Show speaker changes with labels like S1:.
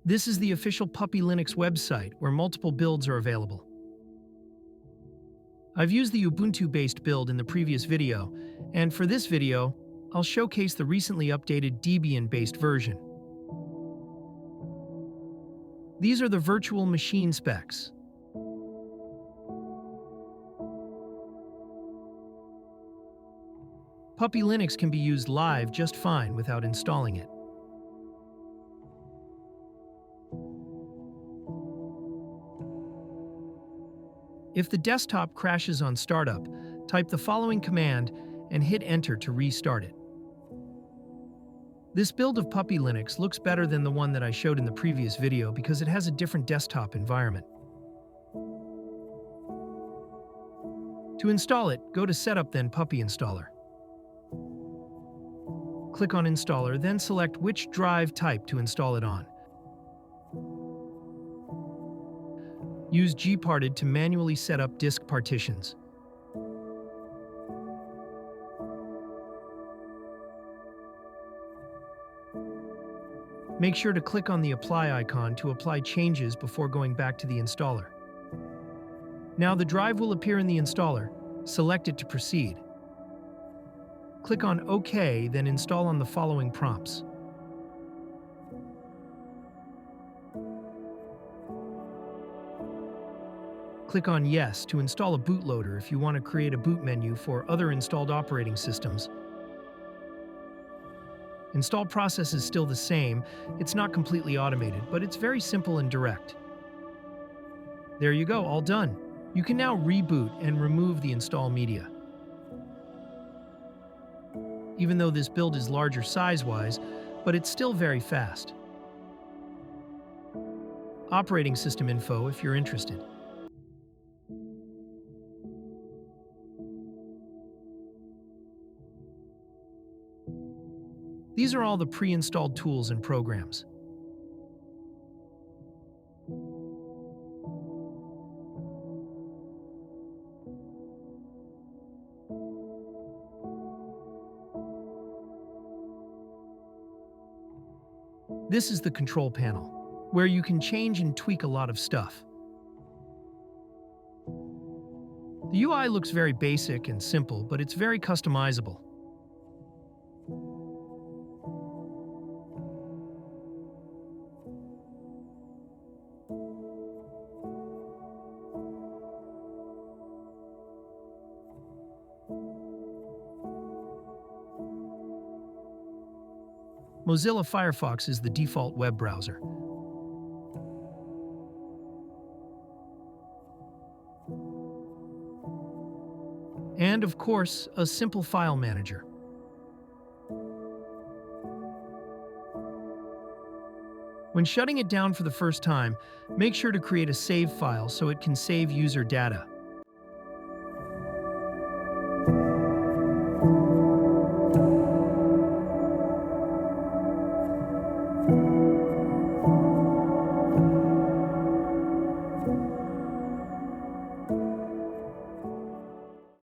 S1: This is the official Puppy Linux website where multiple builds are available. I've used the Ubuntu-based build in the previous video, and for this video, I'll showcase the recently updated Debian-based version. These are the virtual machine specs. Puppy Linux can be used live just fine without installing it. If the desktop crashes on startup, type the following command and hit Enter to restart it. This build of Puppy Linux looks better than the one that I showed in the previous video because it has a different desktop environment. To install it, go to Setup, then Puppy Installer. Click on Installer, then select which drive type to install it on. Use gparted to manually set up disk partitions. Make sure to click on the Apply icon to apply changes before going back to the installer. Now the drive will appear in the installer. Select it to proceed. Click on OK, then install on the following prompts. Click on Yes to install a bootloader if you want to create a boot menu for other installed operating systems. Install process is still the same. It's not completely automated, but it's very simple and direct. There you go, all done. You can now reboot and remove the install media. Even though this build is larger size-wise, but it's still very fast. Operating system info if you're interested. These are all the pre-installed tools and programs. This is the control panel, where you can change and tweak a lot of stuff. The UI looks very basic and simple, but it's very customizable. Mozilla Firefox is the default web browser. And, of course, a simple file manager. When shutting it down for the first time, make sure to create a save file so it can save user data.